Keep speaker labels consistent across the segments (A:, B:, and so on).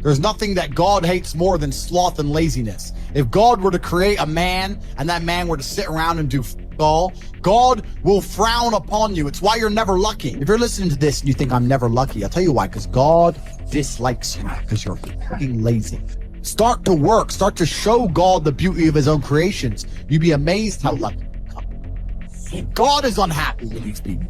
A: There's nothing that God hates more than sloth and laziness. If God were to create a man and that man were to sit around and do all, God will frown upon you. It's why you're never lucky. If you're listening to this and you think I'm never lucky, I'll tell you why, because God dislikes you because you're fucking lazy. Start to work. Start to show God the beauty of his own creations. You'd be amazed how lucky you become. God is unhappy with these people.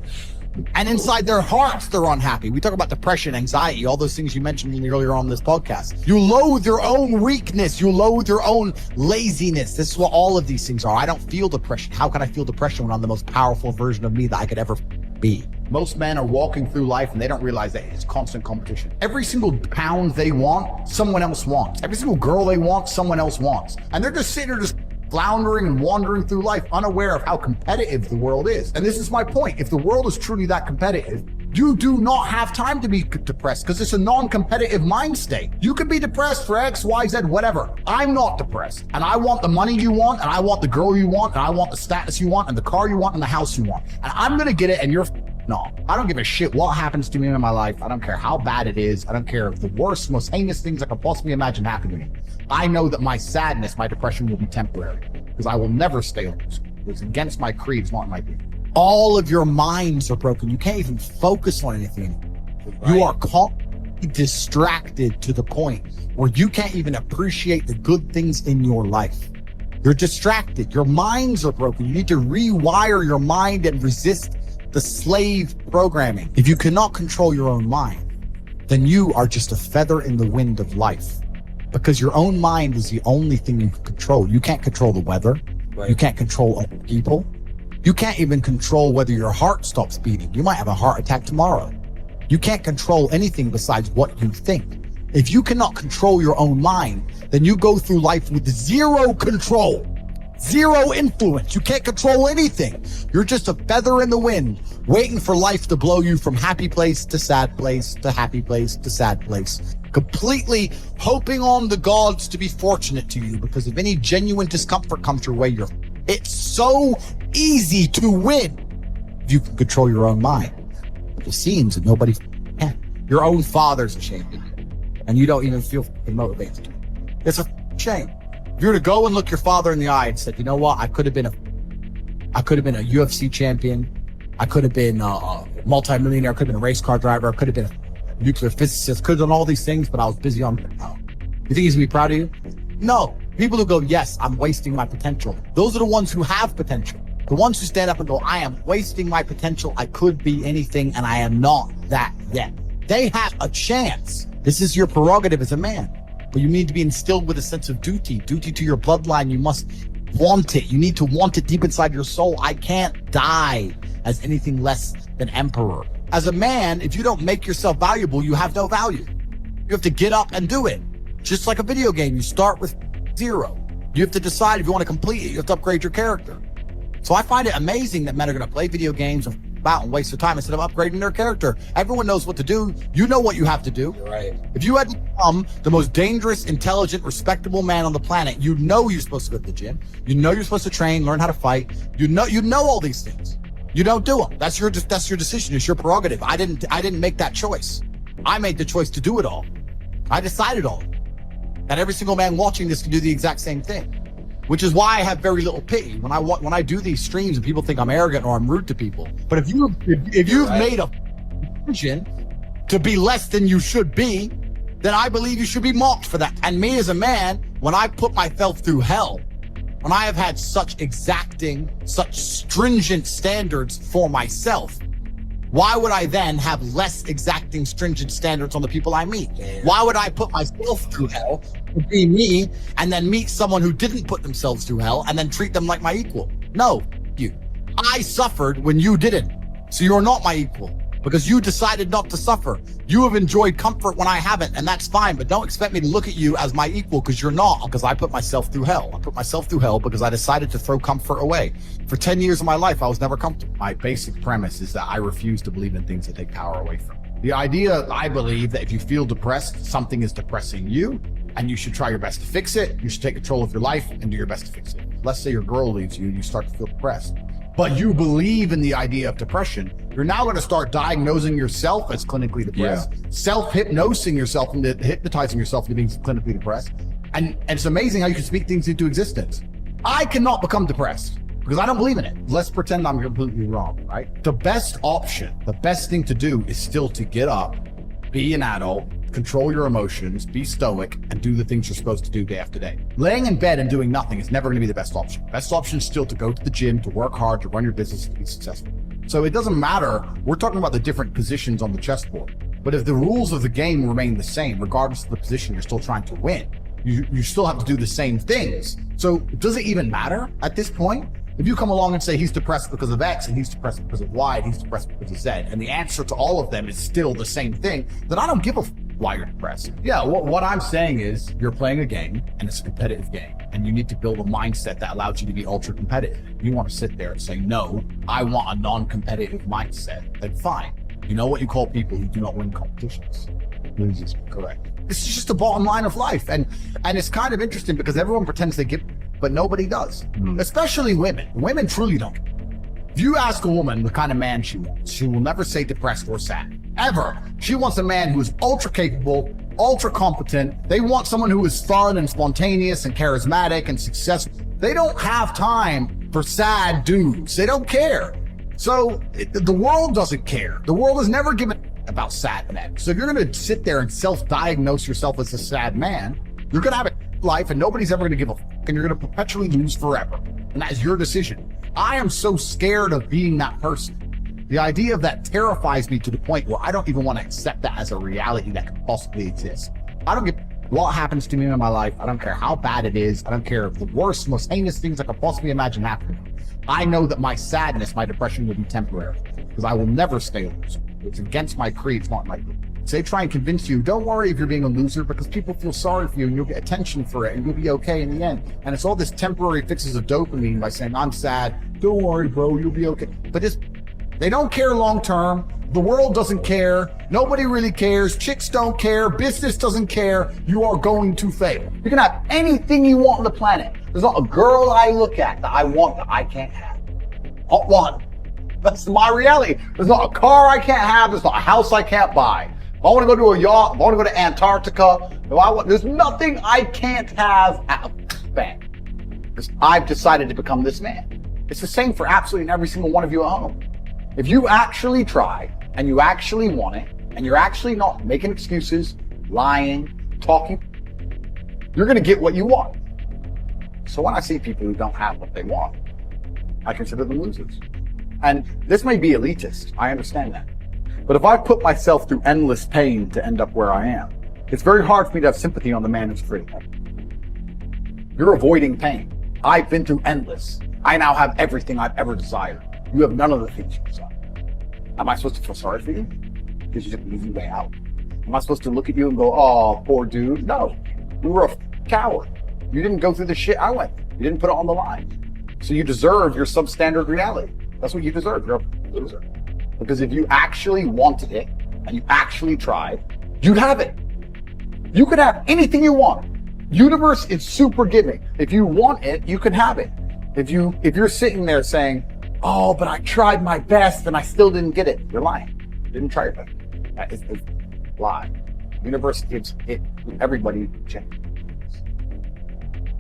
A: And inside their hearts, they're unhappy. We talk about depression, anxiety, all those things you mentioned earlier on this podcast. You loathe your own weakness. You loathe your own laziness. This is what all of these things are. I don't feel depression. How can I feel depression when I'm the most powerful version of me that I could ever be? Most men are walking through life and they don't realize that it's constant competition. Every single pound they want, someone else wants. Every single girl they want, someone else wants. And they're just sitting there just floundering and wandering through life, unaware of how competitive the world is. And this is my point. If the world is truly that competitive, you do not have time to be depressed because it's a non-competitive mind state. You can be depressed for X, Y, Z, whatever. I'm not depressed. And I want the money you want, and I want the girl you want, and I want the status you want, and the car you want, and the house you want. And I'm gonna get it, and you're not. I don't give a shit what happens to me in my life. I don't care how bad it is. I don't care if the worst, most heinous things I could possibly imagine happen to me. I know that my sadness, my depression will be temporary because I will never stay on this. It's against my creed. It's not my creed. All of your minds are broken. You can't even focus on anything. Right. You are constantly distracted to the point where you can't even appreciate the good things in your life. You're distracted. Your minds are broken. You need to rewire your mind and resist the slave programming. If you cannot control your own mind, then you are just a feather in the wind of life. Because your own mind is the only thing you can control. You can't control the weather. Right. You can't control other people. You can't even control whether your heart stops beating. You might have a heart attack tomorrow. You can't control anything besides what you think. If you cannot control your own mind, then you go through life with zero control, zero influence. You can't control anything. You're just a feather in the wind, waiting for life to blow you from happy place to sad place to happy place to sad place. Completely hoping on the gods to be fortunate to you, because if any genuine discomfort comes your way, it's so easy to win if you can control your own mind. But it seems that nobody can. Your own father's a champion, and you don't even feel motivated. It's a shame. If you were to go and look your father in the eye and said, you know what, I could have been a UFC champion. I could have been a multi-millionaire. I could have been a race car driver. I could have been a nuclear physicist, could have done all these things, but I was busy on. You think he's gonna be proud of you? No. People who go, yes, I'm wasting my potential. Those are the ones who have potential. The ones who stand up and go, I am wasting my potential. I could be anything and I am not that yet. They have a chance. This is your prerogative as a man, but you need to be instilled with a sense of duty to your bloodline. You must want it. You need to want it deep inside your soul. I can't die as anything less than emperor. As a man, if you don't make yourself valuable, you have no value. You have to get up and do it. Just like a video game, you start with zero. You have to decide if you want to complete it. You have to upgrade your character. So I find it amazing that men are going to play video games and waste their time instead of upgrading their character. Everyone knows what to do. You know what you have to do.
B: You're right.
A: If you had become the most dangerous, intelligent, respectable man on the planet, you know you're supposed to go to the gym. You know you're supposed to train, learn how to fight. You know all these things. You don't do them. That's your decision. It's your prerogative. I didn't make that choice. I made the choice to do it all. I decided all. And every single man watching this can do the exact same thing, which is why I have very little pity when I do these streams and people think I'm arrogant or I'm rude to people. But if you've made a decision to be less than you should be, then I believe you should be mocked for that. And me as a man, when I put myself through hell, when I have had such exacting, such stringent standards for myself, why would I then have less exacting, stringent standards on the people I meet? Why would I put myself through hell to be me and then meet someone who didn't put themselves through hell and then treat them like my equal? No, you. I suffered when you didn't. So you're not my equal because you decided not to suffer. You have enjoyed comfort when I haven't, and that's fine, but don't expect me to look at you as my equal because you're not, because I put myself through hell. I put myself through hell because I decided to throw comfort away. For 10 years of my life, I was never comfortable. My basic premise is that I refuse to believe in things that take power away from me. The idea, I believe, that if you feel depressed, something is depressing you, and you should try your best to fix it. You should take control of your life and do your best to fix it. Let's say your girl leaves you and you start to feel depressed. but you believe in the idea of depression, you're now going to start diagnosing yourself as clinically depressed, self-hypnosing yourself into hypnotizing yourself into being clinically depressed. And it's amazing how you can speak things into existence. I cannot become depressed because I don't believe in it. Let's pretend I'm completely wrong, right? The best option, the best thing to do is still to get up, be an adult, control your emotions, be stoic, and do the things you're supposed to do day after day. Laying in bed and doing nothing is never going to be the best option. Best option is still to go to the gym, to work hard, to run your business, to be successful. So it doesn't matter. We're talking about the different positions on the chessboard. But if the rules of the game remain the same, regardless of the position, you're still trying to win. You still have to do the same things. So does it even matter at this point? If you come along and say he's depressed because of X and he's depressed because of Y and he's depressed because of Z, and the answer to all of them is still the same thing, then I don't give a why you're depressed. Yeah, what I'm saying is you're playing a game and it's a competitive game, and you need to build a mindset that allows you to be ultra competitive. You want to sit there and say, no, I want a non-competitive mindset, then fine. You know what you call people who do not win competitions? Losers. Correct. This is just the bottom line of life. And it's kind of interesting because everyone pretends they get, but nobody does. Especially women. Women truly don't. If you ask a woman the kind of man she wants, she will never say depressed or sad. Ever. She wants a man who is ultra capable, ultra competent. They want someone who is fun and spontaneous and charismatic and successful. They don't have time for sad dudes. They don't care. So the world doesn't care. The world has never given about sad men. So if you're going to sit there and self-diagnose yourself as a sad man, you're going to have a life and nobody's ever going to give a fuck, and you're going to perpetually lose forever. And that is your decision. I am so scared of being that person. The idea of that terrifies me to the point where I don't even want to accept that as a reality that could possibly exist. I don't give what happens to me in my life. I don't care how bad it is. I don't care if the worst, most heinous things I could possibly imagine happening. I know that my sadness, my depression will be temporary because I will never stay a loser. It's against my creed. It's not like so they try and convince you, don't worry if you're being a loser because people feel sorry for you and you'll get attention for it and you'll be okay in the end. And it's all this temporary fixes of dopamine by saying, I'm sad. Don't worry, bro, you'll be okay. But they don't care long term. The world doesn't care. Nobody really cares. Chicks don't care. Business doesn't care. You are going to fail. You can have anything you want on the planet. There's not a girl I look at that I want that I can't have. Not one. That's my reality. There's not a car I can't have. There's not a house I can't buy. If I want to go to a yacht, if I want to go to Antarctica, there's nothing I can't have. Bang. Because I've decided to become this man. It's the same for absolutely every single one of you at home. If you actually try and you actually want it and you're actually not making excuses, lying, talking, you're going to get what you want. So when I see people who don't have what they want, I consider them losers. And this may be elitist. I understand that. But if I put myself through endless pain to end up where I am, it's very hard for me to have sympathy on the man who's free. You're avoiding pain. I've been through endless. I now have everything I've ever desired. You have none of the things you desire. Am I supposed to feel sorry for you? Because you took the easy way out. Am I supposed to look at you and go, oh, poor dude? No. You were a coward. You didn't go through the shit I went through. You didn't put it on the line. So you deserve your substandard reality. That's what you deserve. You're a loser. Because if you actually wanted it and you actually tried, you'd have it. You could have anything you want. Universe is super giving. If you want it, you can have it. If you're sitting there saying, oh, but I tried my best and I still didn't get it, you're lying. You didn't try your best. That is a lie. Universe gives it to everybody a chance.